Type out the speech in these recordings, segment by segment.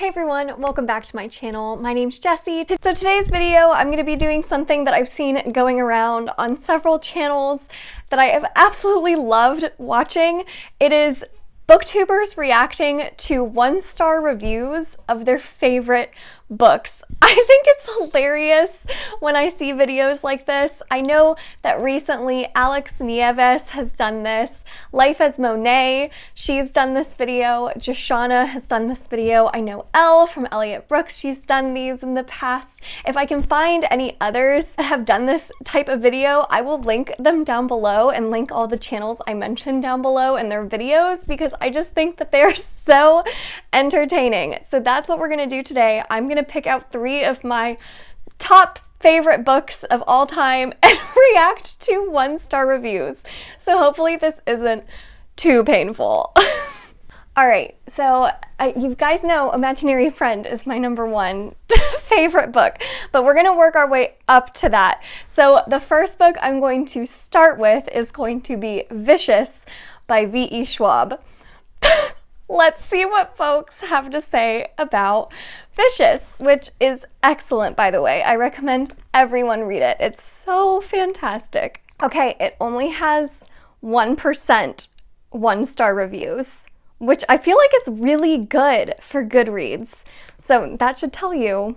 Hey everyone, welcome back to my channel. My name's Jessie. So today's video, I'm going to be doing something that I've seen going around on several channels that I have absolutely loved watching. It is booktubers reacting to 1-star reviews of their favorite books. I think it's hilarious when I see videos like this. I know that recently Nieves has done this. As Monae, she's done this video. Jashana has done this video. I know Elle from Elliot Brooks, she's done these in the past. If I can find any others that have done this type of video, I will link them down below and link all the channels I mentioned down below and their videos because I just think that they're so entertaining. So that's what we're gonna do today. I'm gonna pick out 3 of my top favorite books of all time and react to 1-star reviews. So hopefully this isn't too painful. All right, so you guys know Imaginary Friend is my #1 favorite book, but we're gonna work our way up to that. So the first book I'm going to start with is going to be Vicious by V.E. Schwab. Let's see what folks have to say about Vicious, which is excellent, by the way. I recommend everyone read it. It's so fantastic. Okay, it only has 1% 1-star reviews, which I feel like it's really good for Goodreads. So that should tell you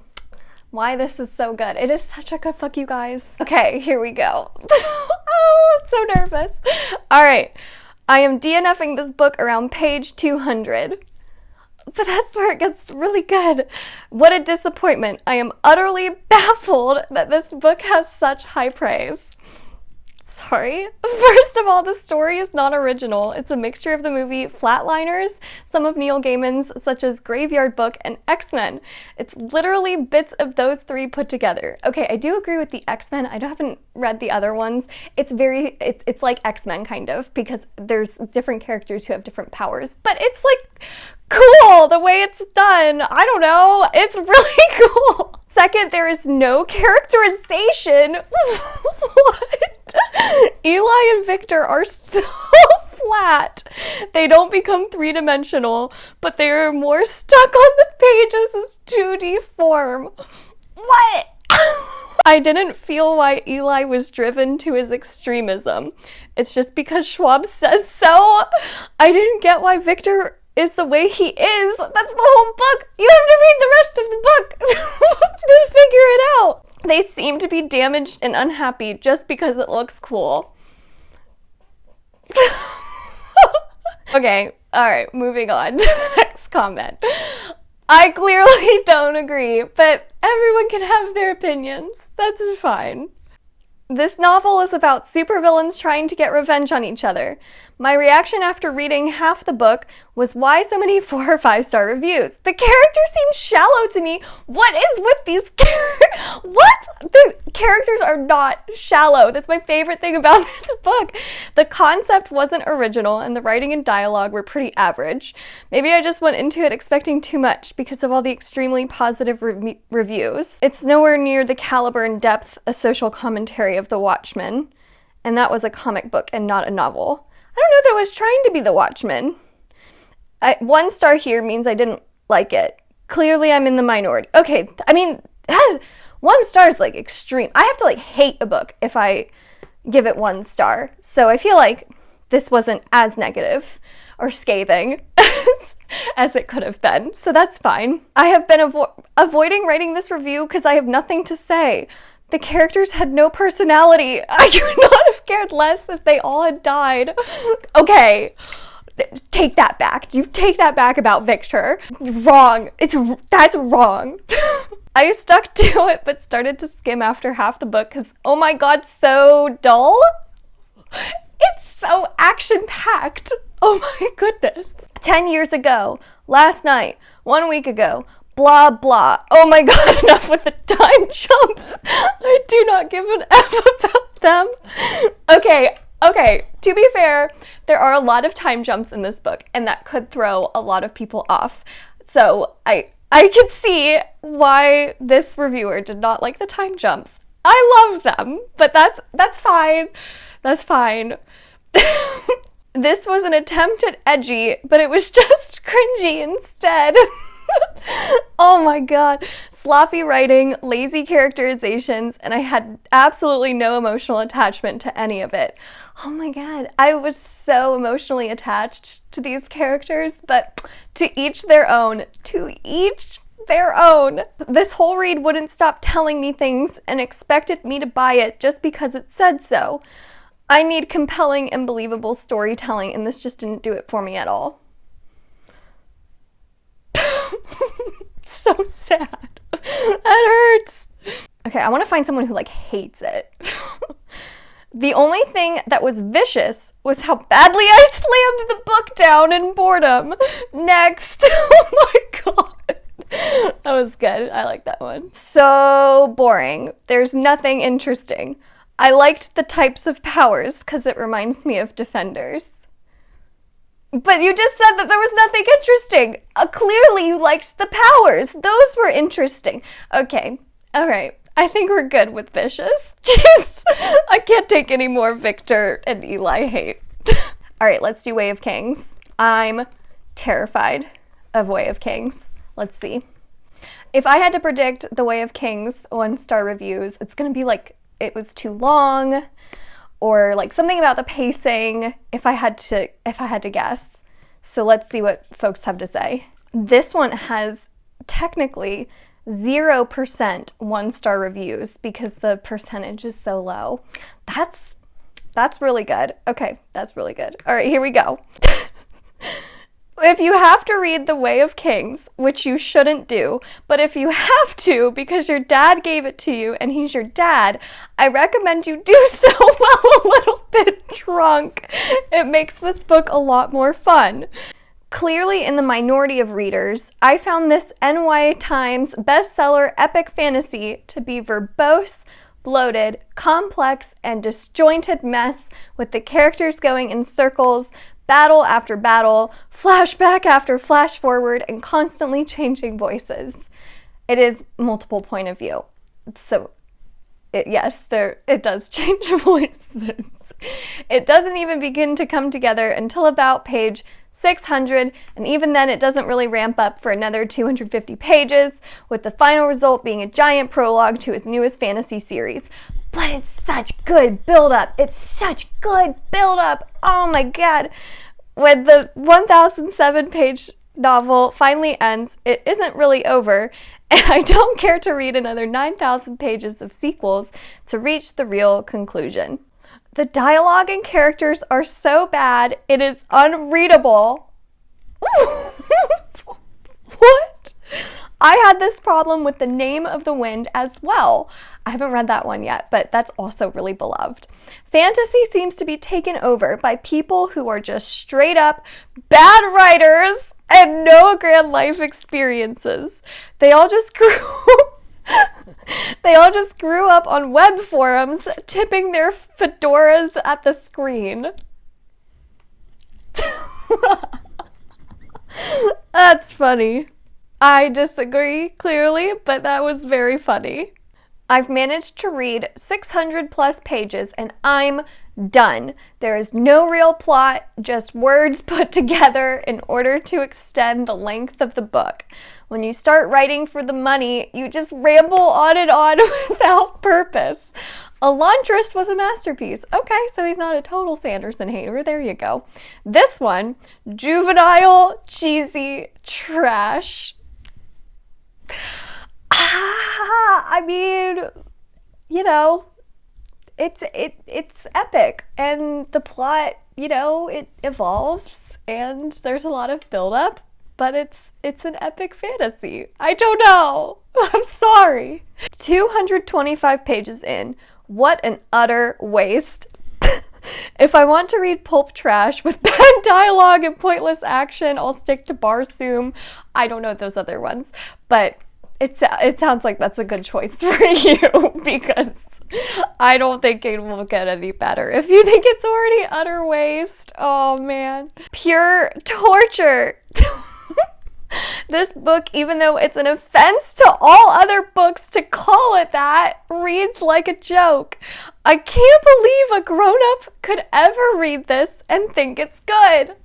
why this is so good. It is such a good book, you guys. Okay, here we go. Oh, I'm so nervous. All right. I am DNFing this book around page 200, but that's where it gets really good. What a disappointment. I am utterly baffled that this book has such high praise. Sorry. First of all, the story is not original. It's a mixture of the movie Flatliners, some of Neil Gaiman's such as Graveyard Book and X-Men. It's literally bits of those 3 put together. Okay, I do agree with the X-Men. I haven't read the other ones. It's like X-Men kind of, because there's different characters who have different powers, but it's like cool the way it's done. I don't know. It's really cool. Second, there is no characterization. What? Eli and Victor are so flat. They don't become 3-dimensional, but they are more stuck on the pages as 2D form. What? I didn't feel why Eli was driven to his extremism. It's just because Schwab says so. I didn't get why Victor is the way he is. That's the whole book. You have to read the rest of the book to figure it out. They seem to be damaged and unhappy just because it looks cool. Okay, all right, moving on to the next comment. I clearly don't agree, but everyone can have their opinions. That's fine. This novel is about supervillains trying to get revenge on each other. My reaction after reading half the book was why so many 4 or 5-star reviews. The characters seem shallow to me. What is with these characters? What? The characters are not shallow. That's my favorite thing about this book. The concept wasn't original and the writing and dialogue were pretty average. Maybe I just went into it expecting too much because of all the extremely positive reviews. It's nowhere near the caliber and depth a social commentary of The Watchmen, and that was a comic book and not a novel. I don't know that I was trying to be The Watchmen. 1 star here means I didn't like it. Clearly I'm in the minority. Okay, I mean, 1 star is like extreme. I have to like hate a book if I give it 1 star. So I feel like this wasn't as negative or scathing as it could have been. So that's fine. I have been avoiding writing this review because I have nothing to say. The characters had no personality. I could not have cared less if they all had died. Okay, take that back. You take that back about Victor. Wrong. That's wrong. I stuck to it, but started to skim after half the book because, oh my god, so dull. It's so action-packed. Oh my goodness. 10 years ago, last night, 1 week ago, blah, blah. Oh my god, enough with the time jumps. I do not give an F about them. Okay, to be fair, there are a lot of time jumps in this book, and that could throw a lot of people off. So I can see why this reviewer did not like the time jumps. I love them, but that's fine. That's fine. This was an attempt at edgy, but it was just cringy instead. Oh my god. Sloppy writing, lazy characterizations, and I had absolutely no emotional attachment to any of it. Oh my god. I was so emotionally attached to these characters, but to each their own. To each their own. This whole read wouldn't stop telling me things and expected me to buy it just because it said so. I need compelling and believable storytelling, and this just didn't do it for me at all. So sad. That hurts. Okay, I want to find someone who like hates it. The only thing that was vicious was how badly I slammed the book down in boredom. Next. Oh my god. That was good. I like that one. So boring. There's nothing interesting. I liked the types of powers because it reminds me of Defenders. But you just said that there was nothing interesting. Clearly you liked the powers. Those were interesting. Okay. All right. I think we're good with vicious. Jeez. I can't take any more Victor and Eli hate. All right, let's do Way of Kings. I'm terrified of Way of Kings. Let's see. If I had to predict the Way of Kings 1-star reviews, it's going to be like it was too long, or like something about the pacing, if I had to guess. So let's see what folks have to say. This one has technically 0% 1-star reviews because the percentage is so low. That's really good. Okay, that's really good. All right, here we go. If you have to read The Way of Kings, which you shouldn't do, but if you have to because your dad gave it to you and he's your dad, I recommend you do so while a little bit drunk. It makes this book a lot more fun. Clearly in the minority of readers, I found this NY Times bestseller epic fantasy to be verbose, bloated, complex, and disjointed mess with the characters going in circles, battle after battle, flashback after flash forward, and constantly changing voices. It is multiple point of view. So, it does change voices. It doesn't even begin to come together until about page 600, and even then it doesn't really ramp up for another 250 pages, with the final result being a giant prologue to his newest fantasy series. But it's such good build-up. It's such good build-up. Oh my god. When the 1,007-page novel finally ends, it isn't really over, and I don't care to read another 9,000 pages of sequels to reach the real conclusion. The dialogue and characters are so bad, it is unreadable. What? I had this problem with The Name of the Wind as well. I haven't read that one yet, but that's also really beloved. Fantasy seems to be taken over by people who are just straight up bad writers and no grand life experiences. They all just grew up on web forums, tipping their fedoras at the screen. That's funny. I disagree, clearly, but that was very funny. I've managed to read 600 plus pages and I'm done. There is no real plot, just words put together in order to extend the length of the book. When you start writing for the money, you just ramble on and on without purpose. Elantris was a masterpiece. Okay, so he's not a total Sanderson hater. There you go. This one, juvenile, cheesy trash. I mean, you know, it's epic, and the plot, you know, it evolves, and there's a lot of build-up, but it's an epic fantasy. I don't know. I'm sorry. 225 pages in. What an utter waste. If I want to read pulp trash with bad dialogue and pointless action, I'll stick to Barsoom. I don't know those other ones, but it sounds like that's a good choice for you because I don't think it will get any better. If you think it's already utter waste, oh man. Pure torture. This book, even though it's an offense to all other books to call it that, reads like a joke. I can't believe a grown-up could ever read this and think it's good.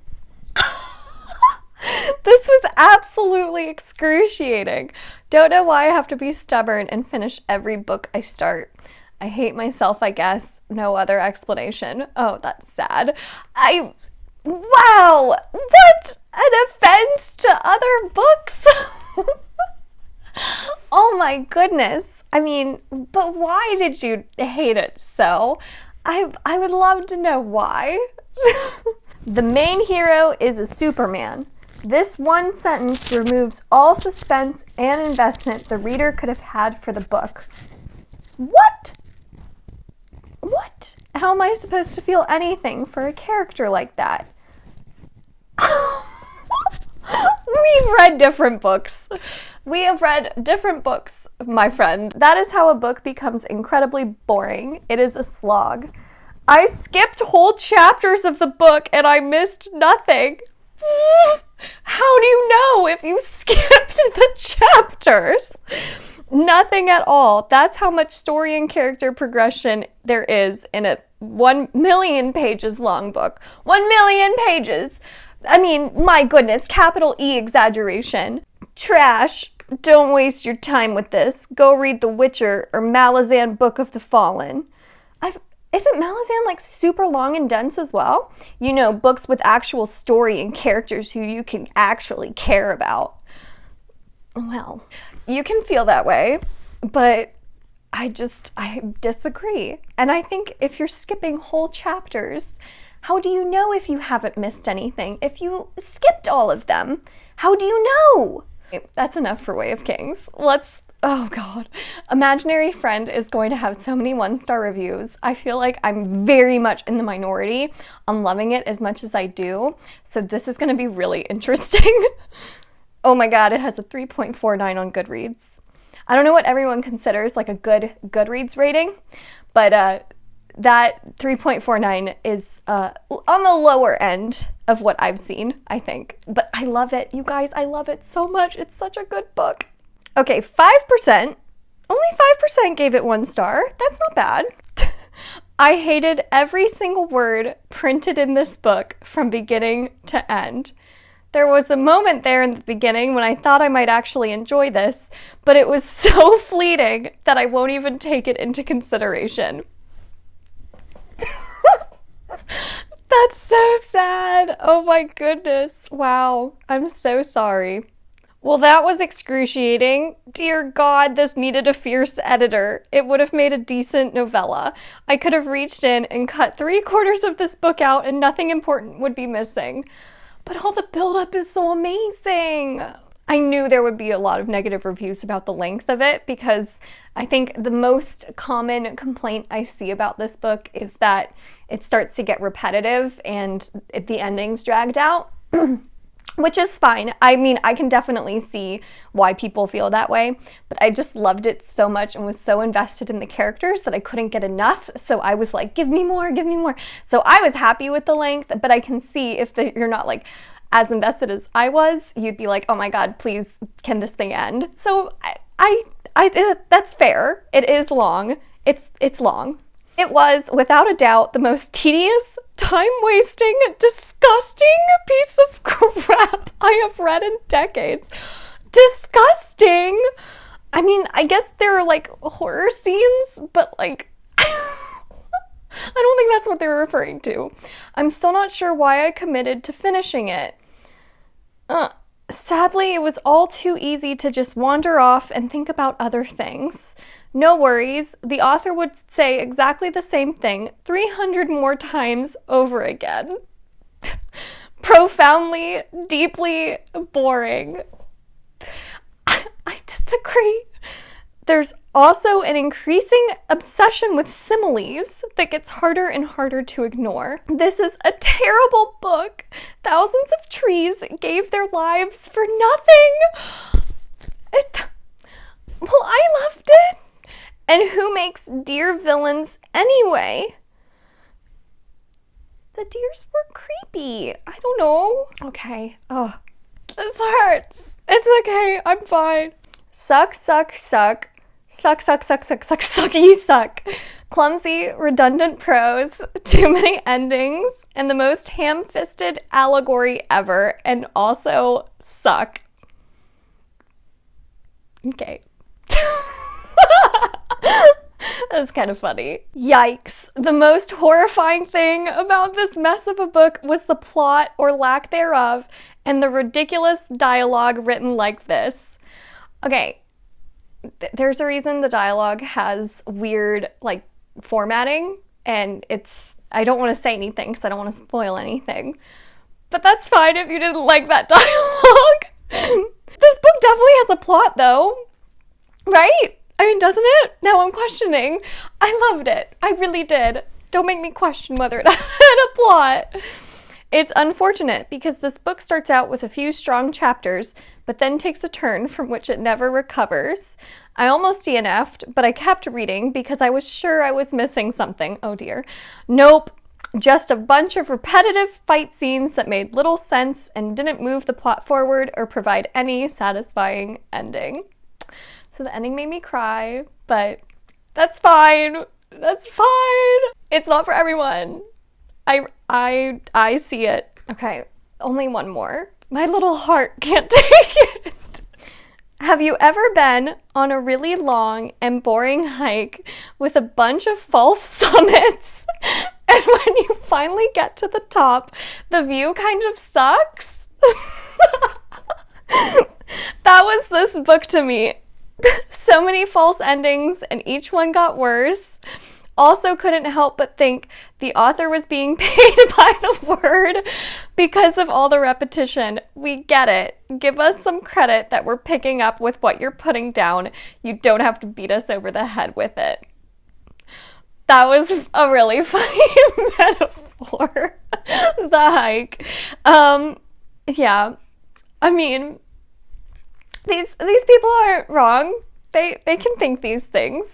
This was absolutely excruciating. Don't know why I have to be stubborn and finish every book I start. I hate myself, I guess. No other explanation. Oh, that's sad. Wow! What an offense to other books! Oh my goodness. I mean, but why did you hate it so? I would love to know why. The main hero is a Superman. This one sentence removes all suspense and investment the reader could have had for the book. What? What? How am I supposed to feel anything for a character like that? We've read different books. We have read different books, my friend. That is how a book becomes incredibly boring. It is a slog. I skipped whole chapters of the book and I missed nothing. How do you know if you skipped the chapters? Nothing at all. That's how much story and character progression there is in a 1 million pages long book. 1 million pages! I mean, my goodness, capital E exaggeration. Trash. Don't waste your time with this. Go read The Witcher or Malazan Book of the Fallen. Isn't Malazan like super long and dense as well? You know, books with actual story and characters who you can actually care about. Well, you can feel that way, but I disagree. And I think if you're skipping whole chapters, how do you know if you haven't missed anything? If you skipped all of them, how do you know? That's enough for Way of Kings. Oh God. Imaginary Friend is going to have so many 1-star reviews. I feel like I'm very much in the minority on loving it as much as I do. So this is going to be really interesting. Oh my God, it has a 3.49 on Goodreads. I don't know what everyone considers like a good Goodreads rating, but that 3.49 is on the lower end of what I've seen, I think. But I love it. You guys, I love it so much. It's such a good book. Okay, 5%. Only 5% gave it 1 star. That's not bad. I hated every single word printed in this book from beginning to end. There was a moment there in the beginning when I thought I might actually enjoy this, but it was so fleeting that I won't even take it into consideration. That's so sad. Oh my goodness. Wow. I'm so sorry. Well, that was excruciating. Dear God, this needed a fierce editor. It would have made a decent novella. I could have reached in and cut 3/4 of this book out and nothing important would be missing. But all the buildup is so amazing. I knew there would be a lot of negative reviews about the length of it because I think the most common complaint I see about this book is that it starts to get repetitive and the ending's dragged out. Which is fine. I mean, I can definitely see why people feel that way, but I just loved it so much and was so invested in the characters that I couldn't get enough. So I was like, give me more, give me more. So I was happy with the length, but I can see if you're not like as invested as I was, you'd be like, oh my God, please, can this thing end? So that's fair. It is long. It's long. It was, without a doubt, the most tedious, time-wasting, disgusting piece of crap I have read in decades. Disgusting! I mean, I guess there are, like, horror scenes, but, like, I don't think that's what they were referring to. I'm still not sure why I committed to finishing it. Sadly, it was all too easy to just wander off and think about other things. No worries, the author would say exactly the same thing 300 more times over again. Profoundly, deeply boring. I disagree. There's also an increasing obsession with similes that gets harder and harder to ignore. This is a terrible book. Thousands of trees gave their lives for nothing. Well, I loved it. And who makes deer villains anyway? The deers were creepy. I don't know. Okay. Oh, this hurts. It's okay. I'm fine. Suck, suck, suck. Suck, suck, suck, suck, suck, sucky, suck. Clumsy, redundant prose, too many endings, and the most ham-fisted allegory ever, and also suck. Okay. That's kind of funny. Yikes. The most horrifying thing about this mess of a book was the plot, or lack thereof, and the ridiculous dialogue written like this. Okay, there's a reason the dialogue has weird, like, formatting, and I don't want to say anything because I don't want to spoil anything. But that's fine if you didn't like that dialogue. This book definitely has a plot, though. Right? I mean, doesn't it? Now I'm questioning. I loved it. I really did. Don't make me question whether it had a plot. It's unfortunate because this book starts out with a few strong chapters, but then takes a turn from which it never recovers. I almost DNF'd, but I kept reading because I was sure I was missing something. Oh dear. Nope. Just a bunch of repetitive fight scenes that made little sense and didn't move the plot forward or provide any satisfying ending. So the ending made me cry, but that's fine. That's fine. It's not for everyone. I see it. Okay, only one more. My little heart can't take it. Have you ever been on a really long and boring hike with a bunch of false summits, and when you finally get to the top, the view kind of sucks? That was this book to me. So many false endings, and each one got worse. Also couldn't help but think the author was being paid by the word because of all the repetition. We get it. Give us some credit that we're picking up with what you're putting down. You don't have to beat us over the head with it. That was a really funny metaphor. The hike. Yeah. I mean, these people aren't wrong. They can think these things.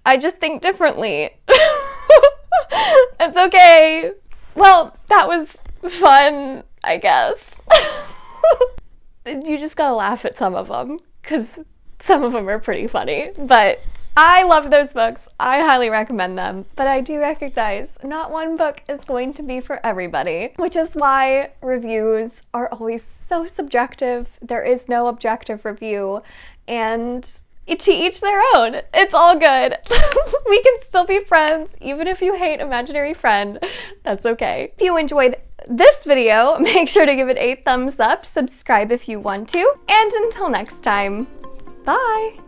I just think differently. It's okay. Well, that was fun, I guess. You just gotta laugh at some of them, because some of them are pretty funny. But I love those books. I highly recommend them. But I do recognize not one book is going to be for everybody, which is why reviews are always so subjective. There is no objective review, and to each their own. It's all good. We can still be friends, even if you hate Imaginary Friend. That's okay. If you enjoyed this video, make sure to give it a thumbs up, subscribe if you want to, and until next time, bye!